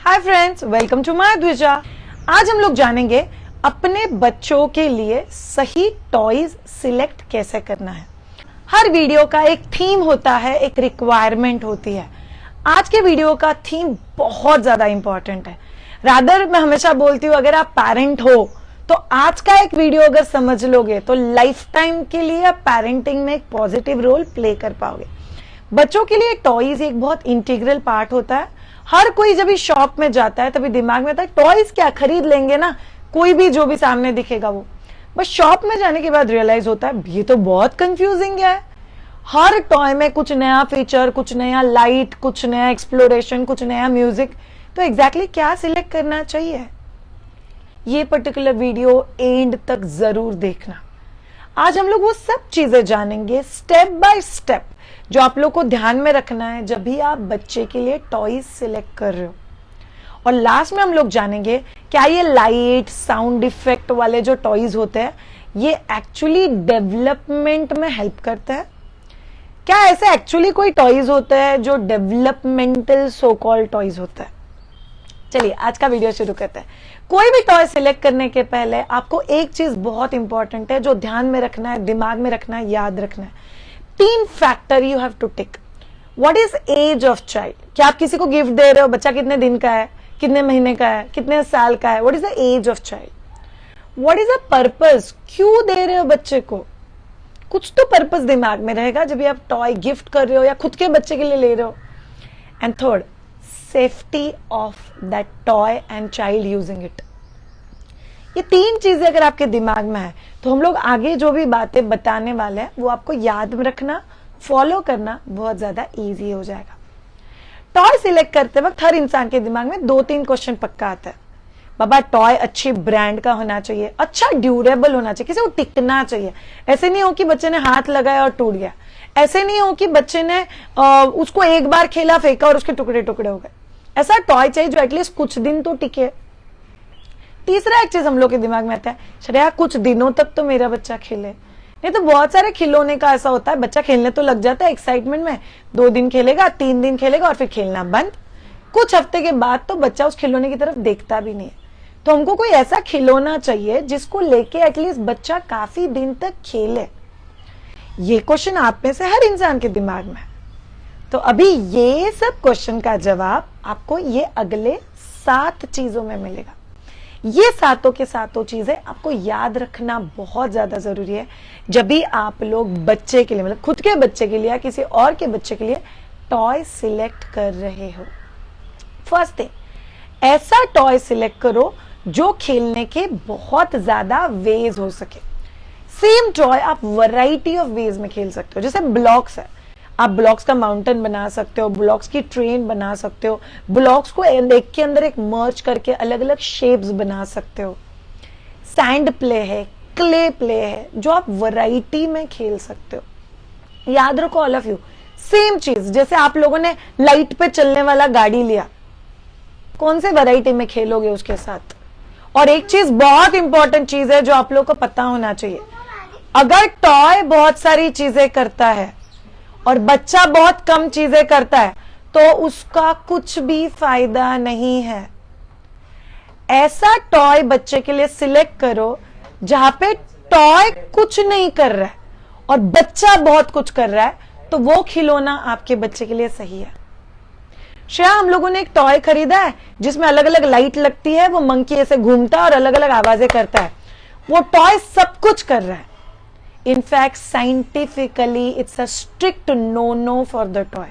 Hi friends, welcome to my Dwija. आज हम लोग जानेंगे अपने बच्चों के लिए सही टॉयज सिलेक्ट कैसे करना है। हर वीडियो का एक थीम होता है, एक रिक्वायरमेंट होती है। आज के वीडियो का थीम बहुत ज्यादा इंपॉर्टेंट है। रादर मैं हमेशा बोलती हूँ, अगर आप पेरेंट हो तो आज का एक वीडियो अगर समझ लोगे तो लाइफ टाइम के लिए आप पेरेंटिंग में एक पॉजिटिव रोल प्ले कर पाओगे। बच्चों के लिए टॉयज एक बहुत इंटीग्रल पार्ट होता है। हर कोई जब भी शॉप में जाता है तभी दिमाग में आता है टॉयज क्या खरीद लेंगे ना, कोई भी जो भी सामने दिखेगा वो। बस शॉप में जाने के बाद रियलाइज होता है ये तो बहुत कंफ्यूजिंग है। हर टॉय में कुछ नया फीचर, कुछ नया लाइट, कुछ नया एक्सप्लोरेशन, कुछ नया म्यूजिक। तो एग्जैक्टली क्या सिलेक्ट करना चाहिए, ये पर्टिकुलर वीडियो एंड तक जरूर देखना। आज हम लोग वो सब चीजें जानेंगे स्टेप बाय स्टेप जो आप लोग को ध्यान में रखना है जब भी आप बच्चे के लिए टॉयज सिलेक्ट कर रहे हो। और लास्ट में हम लोग जानेंगे क्या ये लाइट, साउंड इफेक्ट वाले जो टॉयज होते हैं ये एक्चुअली डेवलपमेंट में हेल्प करते हैं। क्या ऐसे एक्चुअली कोई टॉयज होते हैं जो डेवलपमेंटल सो कॉल्ड टॉयज होता है। चलिए आज का वीडियो शुरू करते हैं। कोई भी टॉय सिलेक्ट करने के पहले आपको एक चीज बहुत इंपॉर्टेंट है जो ध्यान में रखना है, दिमाग में रखना है, याद रखना है। 3 factor you have to tick. What is age of child? क्या आप किसी को गिफ्ट दे रहे हो, बच्चा कितने दिन का है, कितने महीने का है, कितने साल का है? What is the age of child? What is the purpose? क्यों दे रहे हो बच्चे को? कुछ तो पर्पस दिमाग में रहेगा जब भी आप टॉय गिफ्ट कर रहे हो या खुद के बच्चे के लिए ले रहे हो। And third, safety of that toy and child using it. ये 3 चीजें अगर आपके दिमाग में है तो हम लोग आगे जो भी बातें बताने वाले हैं वो आपको याद में रखना, फॉलो करना बहुत ज्यादा इजी हो जाएगा। टॉय सिलेक्ट करते वक्त हर इंसान के दिमाग में 2-3 क्वेश्चन पक्का आता है। बाबा टॉय अच्छी ब्रांड का होना चाहिए, अच्छा ड्यूरेबल होना चाहिए, किसी को टिकना चाहिए। ऐसे नहीं हो कि बच्चे ने हाथ लगाया और टूट गया। ऐसे नहीं हो कि बच्चे ने उसको एक बार खेला, फेंका और उसके टुकड़े टुकड़े हो गए। ऐसा टॉय चाहिए जो एटलीस्ट कुछ दिन तो टिके। तीसरा एक चीज हम लोग के दिमाग में आता है, श्रेया कुछ दिनों तक तो मेरा बच्चा खेले। नहीं तो बहुत सारे खिलौने का ऐसा होता है, बच्चा खेलने तो लग जाता है एक्साइटमेंट में, 2 दिन खेलेगा, 3 दिन खेलेगा और फिर खेलना बंद। कुछ हफ्ते के बाद तो बच्चा उस खिलौने की तरफ देखता भी नहीं है। तो हमको कोई ऐसा खिलौना चाहिए जिसको लेके एटलीस्ट बच्चा काफी दिन तक खेले। ये क्वेश्चन आप में से हर इंसान के दिमाग में है। तो अभी ये सब क्वेश्चन का जवाब आपको ये अगले 7 चीजों में मिलेगा। ये सातों के सातों चीजें आपको याद रखना बहुत ज्यादा जरूरी है जब भी आप लोग बच्चे के लिए, मतलब खुद के बच्चे के लिए या किसी और के बच्चे के लिए टॉय सिलेक्ट कर रहे हो। फर्स्ट थिंग, ऐसा टॉय सिलेक्ट करो जो खेलने के बहुत ज्यादा वेज हो सके। सेम टॉय आप वैरायटी ऑफ वेज में खेल सकते हो। जैसे ब्लॉक्स है, आप ब्लॉक्स का माउंटेन बना सकते हो, ब्लॉक्स की ट्रेन बना सकते हो, ब्लॉक्स को एक के अंदर एक मर्ज करके अलग अलग शेप्स बना सकते हो। सैंड प्ले है, क्ले प्ले है जो आप वैरायटी में खेल सकते हो। याद रखो ऑल ऑफ यू, सेम चीज जैसे आप लोगों ने लाइट पे चलने वाला गाड़ी लिया, कौन से वैरायटी में खेलोगे उसके साथ। और एक चीज बहुत इंपॉर्टेंट चीज है जो आप लोग को पता होना चाहिए, अगर टॉय बहुत सारी चीजें करता है और बच्चा बहुत कम चीजें करता है तो उसका कुछ भी फायदा नहीं है। ऐसा टॉय बच्चे के लिए सिलेक्ट करो जहां पे टॉय कुछ नहीं कर रहा है और बच्चा बहुत कुछ कर रहा है, तो वो खिलौना आपके बच्चे के लिए सही है। श्रेया हम लोगों ने एक टॉय खरीदा है जिसमें अलग अलग लाइट लगती है, वो मंकी ऐसे घूमता है और अलग अलग आवाजें करता है। वो टॉय सब कुछ कर रहा है। In fact, scientifically, it's a strict no-no for the toy.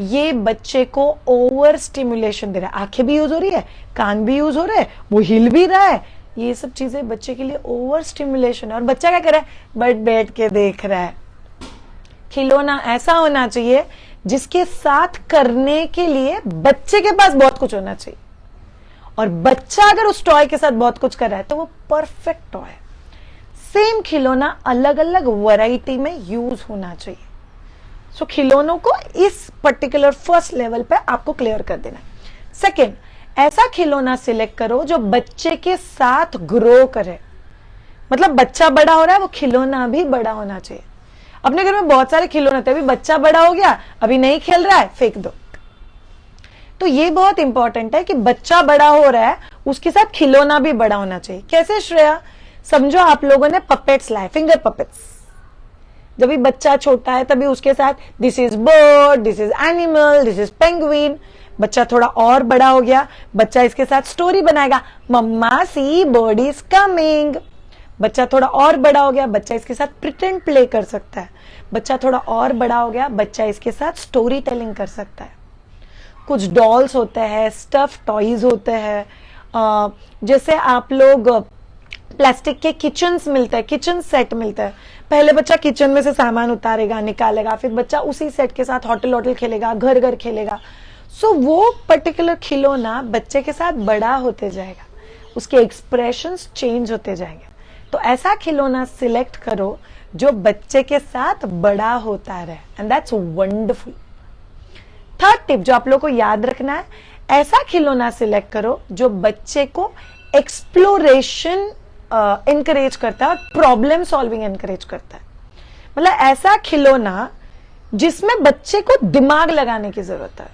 ये बच्चे को ओवर स्टिमुलेशन दे रहा है। आंखें भी यूज हो रही है, कान भी यूज हो रहे हैं, वो हिल भी रहा है। ये सब चीजें बच्चे के लिए ओवर स्टिमुलेशन है और बच्चा क्या कर रहा है, बैठ के देख रहा है। खिलौना ऐसा होना चाहिए जिसके साथ करने के लिए बच्चे के पास बहुत कुछ होना चाहिए। और बच्चा अगर उस टॉय के साथ बहुत कुछ कर रहा है तो वो परफेक्ट टॉय है। सेम खिलौना अलग अलग वैरायटी में यूज होना चाहिए। सो खिलौनों को इस पर्टिकुलर फर्स्ट लेवल पे आपको क्लियर कर देना है। सेकेंड, ऐसा खिलौना सिलेक्ट करो जो बच्चे के साथ ग्रो करे। मतलब बच्चा बड़ा हो रहा है, वो खिलौना भी बड़ा होना चाहिए। अपने घर में बहुत सारे खिलौने थे, अभी बच्चा बड़ा हो गया, अभी नहीं खेल रहा है, फेंक दो। तो ये बहुत इंपॉर्टेंट है कि बच्चा बड़ा हो रहा है, उसके साथ खिलौना भी बड़ा होना चाहिए। कैसे श्रेया? समझो आप लोगों ने पपेट्स लाए, फिंगर पपेट्स। जब भी बच्चा छोटा है तभी उसके साथ this is bird, this is animal, this is penguin. बच्चा थोड़ा और बड़ा हो गया, बच्चा इसके साथ स्टोरी बनाएगा, मम्मा सी बर्ड इज कमिंग। बच्चा थोड़ा और बड़ा हो गया, बच्चा इसके साथ प्रिटेंड प्ले कर सकता है। बच्चा थोड़ा और बड़ा हो गया, बच्चा इसके साथ स्टोरी टेलिंग कर सकता है। कुछ डॉल्स होते हैं, स्टफ टॉयज होते हैं, जैसे आप लोग प्लास्टिक के किचन्स मिलते हैं, किचन सेट मिलता है। पहले बच्चा किचन में से सामान उतारेगा, निकालेगा, फिर बच्चा उसी सेट के साथ होटल होटल खेलेगा, घर घर खेलेगा। सो वो पर्टिकुलर खिलौना बच्चे के साथ बड़ा होते जाएगा, उसके एक्सप्रेशंस चेंज होते जाएंगे। तो ऐसा खिलौना सिलेक्ट करो जो बच्चे के साथ बड़ा होता रहे, and that's wonderful. Third tip जो आप लोग को याद रखना है, ऐसा खिलौना सिलेक्ट करो जो बच्चे को एक्सप्लोरेशन एनकरेज करता है और प्रॉब्लम सॉल्विंग एनकरेज करता है। मतलब ऐसा खिलौना जिसमें बच्चे को दिमाग लगाने की जरूरत है,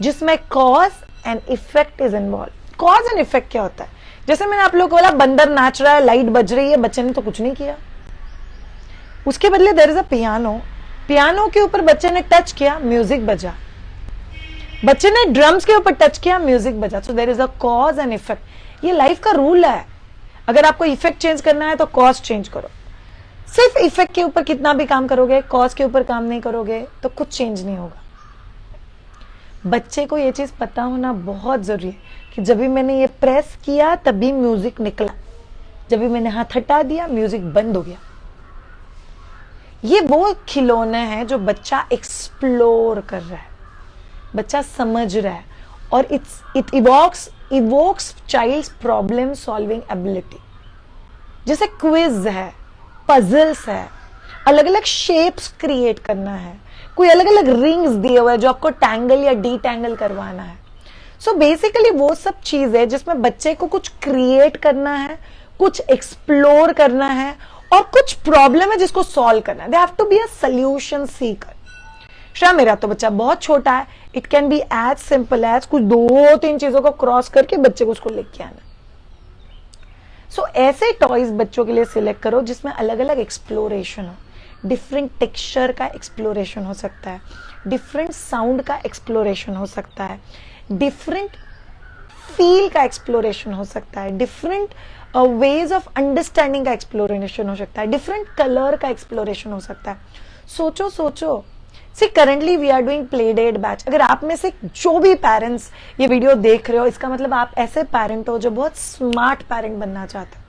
जिसमें cause and effect is involve. Cause and effect क्या होता है? जैसे मैंने आप लोगों को बोला, बंदर नाच रहा है, लाइट बज रही है, बच्चे ने तो कुछ नहीं किया। उसके बदले there is a piano, piano के ऊपर बच्चे ने टच किया, म्यूजिक बजा। बच्चे ने ड्रम्स के ऊपर टच किया, म्यूजिक बजा। So there is a cause and effect. ये लाइफ का रूल है। अगर आपको इफेक्ट चेंज करना है तो कॉज चेंज करो। सिर्फ इफेक्ट के ऊपर कितना भी काम करोगे, कॉज के ऊपर काम नहीं करोगे तो कुछ चेंज नहीं होगा। बच्चे को ये चीज पता होना बहुत जरूरी है कि जब भी मैंने ये प्रेस किया तभी म्यूजिक निकला, जब भी मैंने हाथ हटा दिया म्यूजिक बंद हो गया। ये वो खिलौने हैं जो बच्चा एक्सप्लोर कर रहा है, बच्चा समझ रहा है, और it evokes child's problem solving ability. जैसे क्विज है, पजल्स है, अलग अलग शेप्स क्रिएट करना है, कोई अलग अलग रिंग्स दिए हुए जो आपको टैंगल या डी टैंगल करवाना है। सो बेसिकली वो सब चीज है जिसमें बच्चे को कुछ क्रिएट करना है, कुछ एक्सप्लोर करना है, और कुछ प्रॉब्लम है जिसको सॉल्व करना है। They have to be a solution seeker. Shreya, मेरा तो बच्चा बहुत छोटा है, it can be as simple as कुछ 2-3 चीजों को क्रॉस करके बच्चे को उसको लेके आना। सो ऐसे टॉयज बच्चों के लिए सिलेक्ट करो जिसमें अलग अलग एक्सप्लोरेशन हो। डिफरेंट टेक्सचर का एक्सप्लोरेशन हो सकता है, डिफरेंट साउंड का एक्सप्लोरेशन हो सकता है, डिफरेंट फील का एक्सप्लोरेशन हो सकता है, डिफरेंट वेज ऑफ अंडरस्टैंडिंग का एक्सप्लोरेशन हो सकता है, डिफरेंट कलर का एक्सप्लोरेशन हो सकता है। सोचो see currently we are doing play date batch. अगर आप में से जो भी पेरेंट्स ये वीडियो देख रहे हो, इसका मतलब आप ऐसे पेरेंट हो जो बहुत स्मार्ट पेरेंट बनना चाहते हो।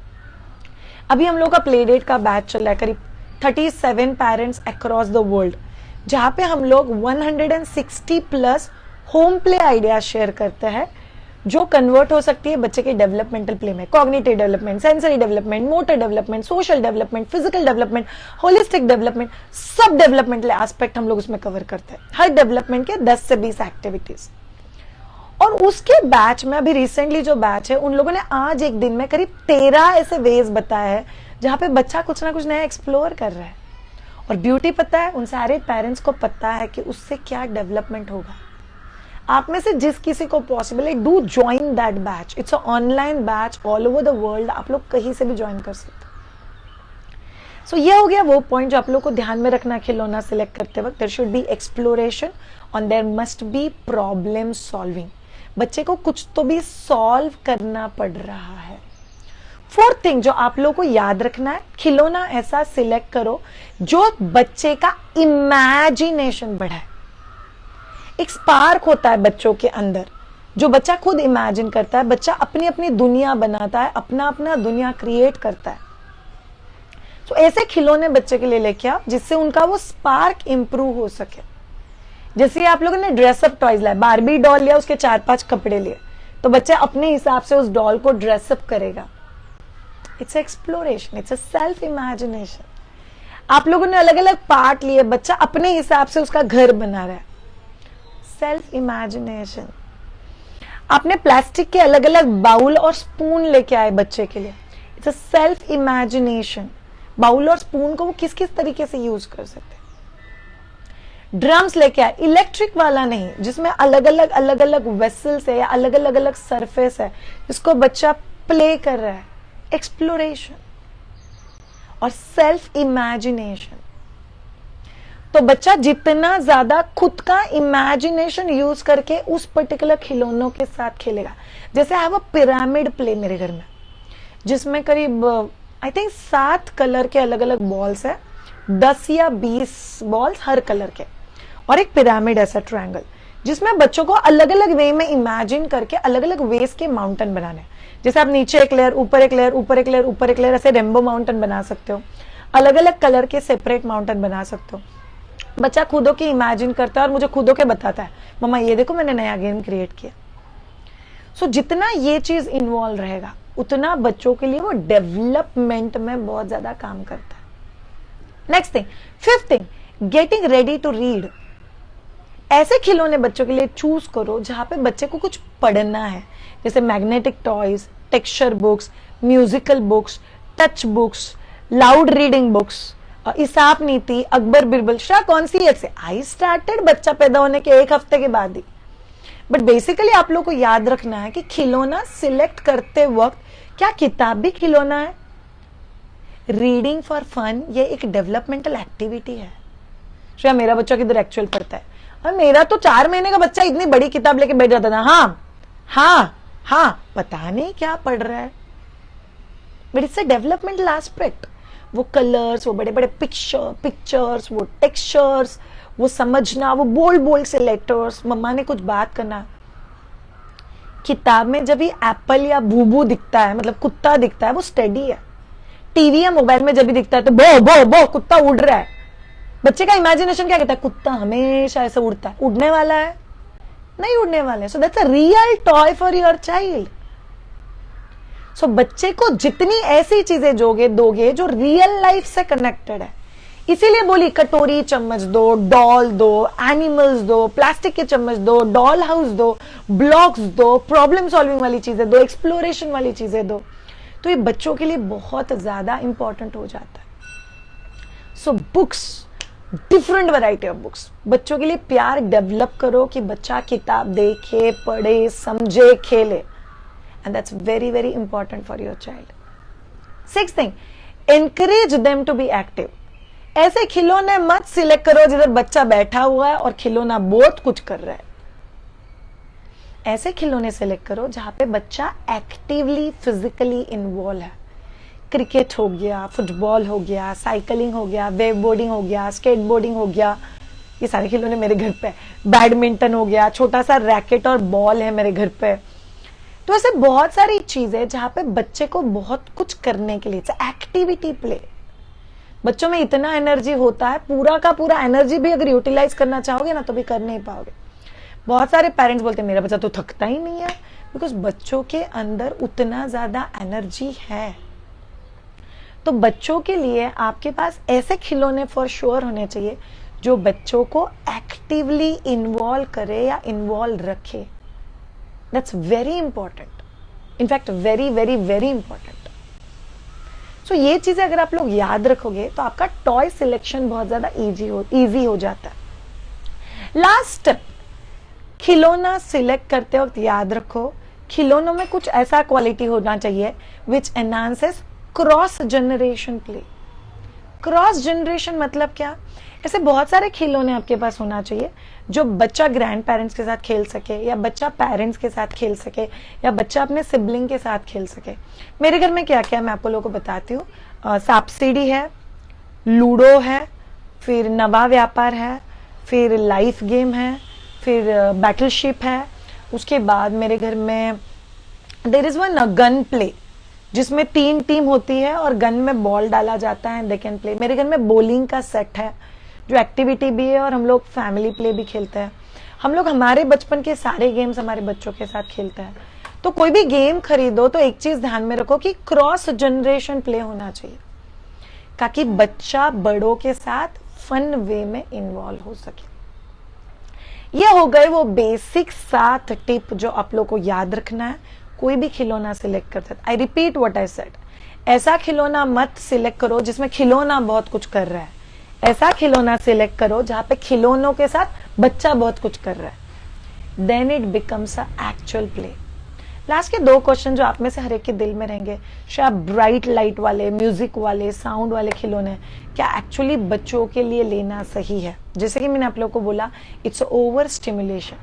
अभी हम लोग का प्ले डेट का बैच चल रहा है, करीब 37 पेरेंट्स अक्रॉस द वर्ल्ड, जहां पे हम लोग 160+ होम प्ले आइडिया शेयर करते हैं जो कन्वर्ट हो सकती है बच्चे के डेवलपमेंटल प्ले में। Cognitive development, sensory development, motor development, social development, physical development, holistic development, सब डेवलपमेंटल एस्पेक्ट हम लोग उसमें कवर करते हैं। हर डेवलपमेंट के 10 से 20 एक्टिविटीज। और उसके बैच में अभी रिसेंटली जो बैच है, उन लोगों ने आज एक दिन में करीब 13 ऐसे वेज बताए हैं जहां पे बच्चा कुछ ना कुछ नया एक्सप्लोर कर रहा है। और ब्यूटी पता है, उन सारे पेरेंट्स को पता है कि उससे क्या डेवलपमेंट होगा। आप में से जिस किसी को पॉसिबल है, do join that batch. It's a online batch all over the world, आप लोग कहीं से भी ज्वाइन कर सकते हो। सो ये हो गया वो पॉइंट जो आप लोग को ध्यान में रखना खिलौना सिलेक्ट करते वक्त। देयर शुड बी एक्सप्लोरेशन और there must be problem solving. बच्चे को कुछ तो भी सॉल्व करना पड़ रहा है। फोर्थ थिंग जो आप लोग को याद रखना है, खिलौना ऐसा सिलेक्ट करो जो बच्चे का इमेजिनेशन बढ़ाए। एक स्पार्क होता है बच्चों के अंदर जो बच्चा खुद इमेजिन करता है, बच्चा अपनी अपनी दुनिया बनाता है, अपना अपना दुनिया क्रिएट करता है। तो ऐसे खिलौने बच्चे के लिए लेके आओ जिससे उनका वो स्पार्क इंप्रूव हो सके। जैसे आप लोगों ने ड्रेसअप टॉयज लाए, बारबी डॉल लिया, उसके 4-5 कपड़े लिए, तो बच्चा अपने हिसाब से उस डॉल को ड्रेसअप करेगा। It's exploration, it's a self imagination. आप लोगों ने अलग अलग पार्ट लिए, बच्चा अपने हिसाब से उसका घर बना रहा है, सेल्फ इमेजिनेशन। आपने प्लास्टिक के अलग अलग बाउल और स्पून लेके आए बच्चे के लिए, it's a self imagination. Bowl और स्पून को वो किस किस तरीके से यूज कर सकते हैं। ड्रम्स लेके आए, इलेक्ट्रिक वाला नहीं, जिसमें अलग अलग वेसल्स है या अलग अलग सरफेस है, जिसको बच्चा प्ले कर रहा है। एक्सप्लोरेशन और सेल्फ इमेजिनेशन। तो बच्चा जितना ज्यादा खुद का इमेजिनेशन यूज करके उस पर्टिकुलर खिलौनों के साथ खेलेगा। जैसे I have a pyramid play मेरे घर में, जिसमें करीब आई थिंक 7 कलर के अलग अलग बॉल्स है, 10 या 20 बॉल्स हर कलर के, और एक पिरामिड ऐसा ट्रायंगल, जिसमें बच्चों को अलग अलग वे में इमेजिन करके अलग अलग वेस के माउंटेन बनाने। जैसे आप नीचे एक लेयर, ऊपर एक लेयर, ऊपर एक लेयर, ऊपर एक लेयर, ऐसे रेनबो माउंटेन बना सकते हो। अलग अलग कलर के सेपरेट माउंटेन बना सकते हो। बच्चा खुदों की इमेजिन करता है और मुझे खुदों के बताता है, मम्मा ये देखो मैंने नया गेम क्रिएट किया। सो जितना ये चीज इन्वॉल्व रहेगा उतना बच्चों के लिए वो डेवलपमेंट में बहुत ज्यादा काम करता है। Next thing, fifth thing, getting ready to read. ऐसे खिलौने बच्चों के लिए चूज करो जहां पे बच्चे को कुछ पढ़ना है, जैसे magnetic toys, texture books, musical books, touch books, loud reading books, Aesop नीति, अकबर बिरबल। शाह कौन सी है? आई स्टार्टेड बच्चा पैदा होने के 1 हफ्ते के बाद ही। बट बेसिकली आप लोग को याद रखना है कि खिलौना सिलेक्ट करते वक्त क्या किताब भी खिलौना है? रीडिंग फॉर फन ये एक डेवलपमेंटल एक्टिविटी है। श्रेया मेरा बच्चा किधर एक्चुअल पढ़ता है? और मेरा तो 4 महीने का बच्चा इतनी बड़ी किताब लेके बैठ जाता था। हाँ, पता नहीं क्या पढ़ रहा है, but it's a developmental aspect. वो कलर्स, वो बड़े बड़े पिक्चर्स, वो टेक्सचर्स, वो समझना, वो बोल्ड से लेटर्स, मम्मा ने कुछ बात करना। किताब में जब भी एप्पल या भूबू दिखता है, मतलब कुत्ता दिखता है, वो स्टडी है। टीवी या मोबाइल में जब भी दिखता है तो बो बो बो कुत्ता उड़ रहा है। बच्चे का इमेजिनेशन क्या कहता है? कुत्ता हमेशा ऐसा उड़ता है, उड़ने वाला है? नहीं उड़ने वाला है। So that's a real toy for your child. So बच्चे को जितनी ऐसी चीजें दोगे जो रियल लाइफ से कनेक्टेड है। इसीलिए बोली कटोरी चम्मच दो, डॉल दो, एनिमल्स दो, प्लास्टिक के चम्मच दो, डॉल हाउस दो, ब्लॉक्स दो, प्रॉब्लम सॉल्विंग वाली चीजें दो, एक्सप्लोरेशन वाली चीजें दो। तो ये बच्चों के लिए बहुत ज्यादा इंपॉर्टेंट हो जाता है। So books, different variety of books. बच्चों के लिए प्यार डेवलप करो कि बच्चा किताब देखे, पढ़े, समझे, खेले, and that's very very important for your child. Sixth thing, encourage them to be active. ऐसे खिलौने मत सिलेक्ट करो जिधर बच्चा बैठा हुआ है और खिलौना बहुत कुछ कर रहा है। ऐसे खिलौने सिलेक्ट करो जहां पे बच्चा एक्टिवली फिजिकली इन्वॉल्व है। क्रिकेट हो गया, फुटबॉल हो गया, साइकिलिंग हो गया, वेव बोर्डिंग हो गया, स्केट बोर्डिंग हो गया, ये सारे खिलौने मेरे घर पे। बैडमिंटन हो गया, छोटा सा रैकेट और बॉल है मेरे घर पे। तो ऐसे बहुत सारी चीजें जहां पे बच्चे को बहुत कुछ करने के लिए, एक्टिविटी प्ले। बच्चों में इतना एनर्जी होता है, पूरा का पूरा एनर्जी भी अगर यूटिलाइज करना चाहोगे ना तो भी कर नहीं पाओगे। बहुत सारे पेरेंट्स बोलते हैं मेरा बच्चा तो थकता ही नहीं है, बिकॉज बच्चों के अंदर उतना ज्यादा एनर्जी है। तो बच्चों के लिए आपके पास ऐसे खिलौने फॉर श्योर होने चाहिए जो बच्चों को एक्टिवली इन्वॉल्व करे या इन्वॉल्व रखे। That's very important, in fact very very very important. So ये चीजें अगर आप लोग याद रखोगे तो आपका टॉय सिलेक्शन बहुत ज्यादा इजी हो जाता है। लास्ट स्टेप, खिलौना सिलेक्ट करते वक्त याद रखो खिलौनों में कुछ ऐसा क्वालिटी होना चाहिए which enhances cross generation play. Cross generation मतलब क्या? ऐसे बहुत सारे खिलौने आपके पास होना चाहिए जो बच्चा ग्रैंड पेरेंट्स के साथ खेल सके, या बच्चा पेरेंट्स के साथ खेल सके, या बच्चा अपने सिबलिंग के साथ खेल सके। मेरे घर में क्या क्या मैं आपको लोगों को बताती हूँ। सांप सीढ़ी है, लूडो है, फिर नवा व्यापार है, फिर लाइफ गेम है, फिर बैटलशिप है। उसके बाद मेरे घर में there is one gun play जिसमें 3 टीम होती है और गन में बॉल डाला जाता है, दे कैन प्ले। मेरे घर में बोलिंग का सेट है जो एक्टिविटी भी है और हम लोग फैमिली प्ले भी खेलते हैं। हम लोग हमारे बचपन के सारे गेम्स हमारे बच्चों के साथ खेलते हैं। तो कोई भी गेम खरीदो तो एक चीज ध्यान में रखो कि क्रॉस जनरेशन प्ले होना चाहिए, ताकि बच्चा बड़ों के साथ फन वे में इन्वॉल्व हो सके। ये हो गए वो बेसिक 7 टिप जो आप लोग को याद रखना है कोई भी खिलौना सिलेक्ट करते। I repeat what I said, ऐसा खिलौना मत सिलेक्ट करो जिसमें खिलौना बहुत कुछ कर रहा है। ऐसा खिलौना सिलेक्ट करो जहां पे खिलौनों के साथ बच्चा बहुत कुछ कर रहा है, then it becomes a actual play. Last के 2 क्वेश्चन जो आप में से हर एक के दिल में रहेंगे, शायद ब्राइट लाइट वाले, म्यूजिक वाले, साउंड वाले खिलौने क्या एक्चुअली बच्चों के लिए लेना सही है? जैसे कि मैंने आप लोगों को बोला, it's over stimulation.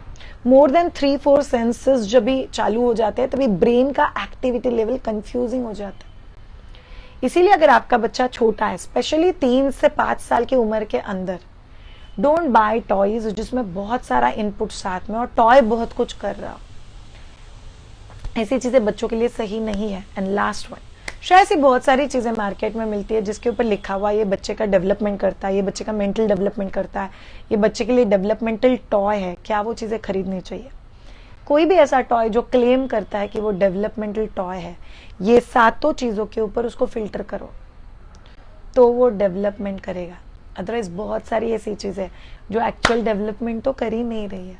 More than 3-4 senses जब भी चालू हो जाते हैं तभी ब्रेन का एक्टिविटी लेवल कंफ्यूजिंग हो जाता है। इसीलिए अगर आपका बच्चा छोटा है, स्पेशली 3 से 5 साल की उम्र के अंदर, डोंट बाय टॉयज जिसमें बहुत सारा इनपुट साथ में और टॉय बहुत कुछ कर रहा हो। ऐसी चीजें बच्चों के लिए सही नहीं है। एंड लास्ट वन, शायद ऐसी बहुत सारी चीजें मार्केट में मिलती है जिसके ऊपर लिखा हुआ ये बच्चे का डेवलपमेंट करता है, ये बच्चे का मेंटल डेवलपमेंट करता है, ये बच्चे के लिए डेवलपमेंटल टॉय है। क्या वो चीजें खरीदनी चाहिए? कोई भी ऐसा टॉय जो क्लेम करता है कि वो डेवलपमेंटल टॉय है, ये 7 चीजों के ऊपर उसको फिल्टर करो तो वो डेवलपमेंट करेगा। अदरवाइज बहुत सारी ऐसी चीजें जो एक्चुअल डेवलपमेंट तो कर ही नहीं रही है,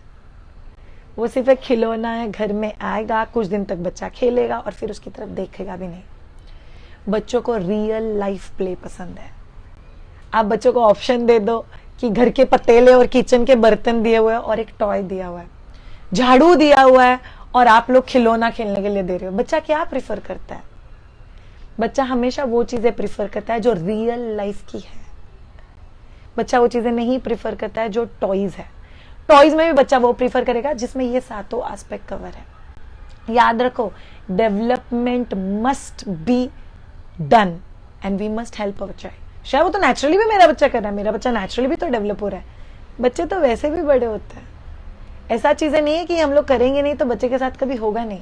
वो सिर्फ एक खिलौना है, घर में आएगा, कुछ दिन तक बच्चा खेलेगा और फिर उसकी तरफ देखेगा भी नहीं। बच्चों को रियल लाइफ प्ले पसंद है। आप बच्चों को ऑप्शन दे दो कि घर के पतीले और किचन के बर्तन दिए हुए हैं और एक टॉय दिया हुआ है, झाड़ू दिया हुआ है और आप लोग खिलौना खेलने के लिए दे रहे हो, बच्चा क्या प्रिफर करता है? बच्चा हमेशा वो चीजें प्रिफर करता है जो रियल लाइफ की है। बच्चा वो चीजें नहीं प्रिफर करता है जो टॉयज है। टॉयज में भी बच्चा वो प्रीफर करेगा जिसमें ये 7 एस्पेक्ट कवर है। याद रखो, development must be done and we must help our child. शायद वो तो नेचुरली भी मेरा बच्चा कर रहा है, मेरा बच्चा नेचुरली भी तो डेवलप हो रहा है। बच्चे तो वैसे भी बड़े होते हैं। ऐसा चीजें नहीं है कि हम लोग करेंगे नहीं तो बच्चे के साथ कभी होगा नहीं,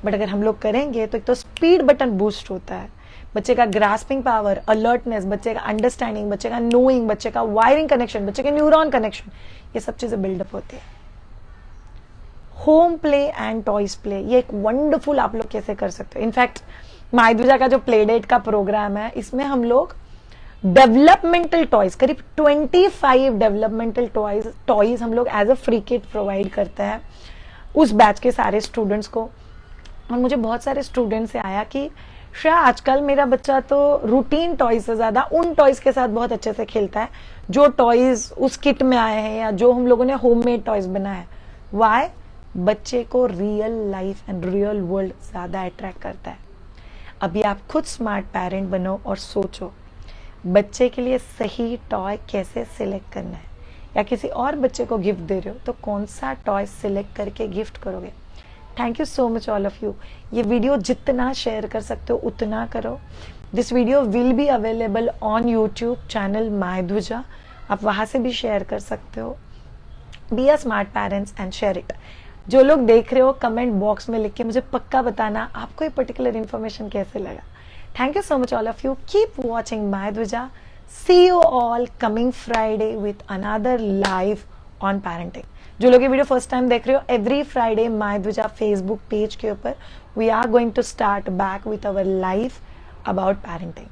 बट अगर हम लोग करेंगे तो एक तो स्पीड बटन बूस्ट होता है, बच्चे का ग्रास्पिंग पावर, अलर्टनेस, बच्चे का अंडरस्टैंडिंग, बच्चे का नोइंग, बच्चे का वायरिंग कनेक्शन, बच्चे के न्यूरॉन कनेक्शन, ये सब चीजें बिल्डअप होती है। Home play and toys play, ये एक वंडरफुल आप लोग कैसे कर सकते हो। इनफैक्ट मायद्विजा का जो प्ले डेट का प्रोग्राम है, इसमें हम लोग डेवलपमेंटल टॉयज, करीब 25 डेवलपमेंटल टॉयज हम लोग as a free kit provide करते हैं उस बैच के सारे स्टूडेंट्स को। और मुझे बहुत सारे स्टूडेंट्स से आया कि श्रेया, आजकल मेरा बच्चा तो रूटीन टॉयज से ज्यादा उन टॉयज के साथ बहुत अच्छे से खेलता है जो टॉयज उस किट में आए हैं या जो हम लोगों ने होममेड टॉयज बनाए हैं। वाई? बच्चे को real life and real world ज्यादा अट्रैक्ट करता है। अभी आप खुद स्मार्ट पेरेंट बनो और सोचो बच्चे के लिए सही टॉय कैसे सिलेक्ट करना है, या किसी और बच्चे को गिफ्ट दे रहे हो तो कौन सा टॉय सिलेक्ट करके गिफ्ट करोगे। Thank you so much all of you. ये वीडियो जितना शेयर कर सकते हो उतना करो। This video will be available on YouTube channel MyDwija, आप वहां से भी शेयर कर सकते हो। Be a smart parents and share it. जो लोग देख रहे हो कमेंट बॉक्स में लिख के मुझे पक्का बताना आपको ये पर्टिकुलर इन्फॉर्मेशन कैसे लगा। Thank you so much all of you. Keep watching MyDwija. See you all coming Friday with another live on parenting. जो लोग ये वीडियो फर्स्ट टाइम देख रहे हो, every Friday MyDwija Facebook page के ऊपर we are going to start back with our live about parenting.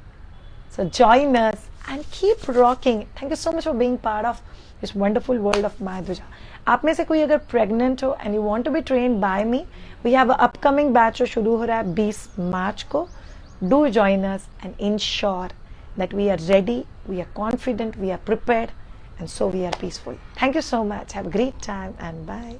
So join us and keep rocking. Thank you so much for being part of this wonderful world of मायद्विजा। आप में से कोई अगर pregnant हो and you want to be trained by me, we have a upcoming batch जो शुरू हो रहा है 20 मार्च को। Do join us and ensure that we are ready, we are confident, we are prepared, and so we are peaceful. Thank you so much. Have a great time and bye.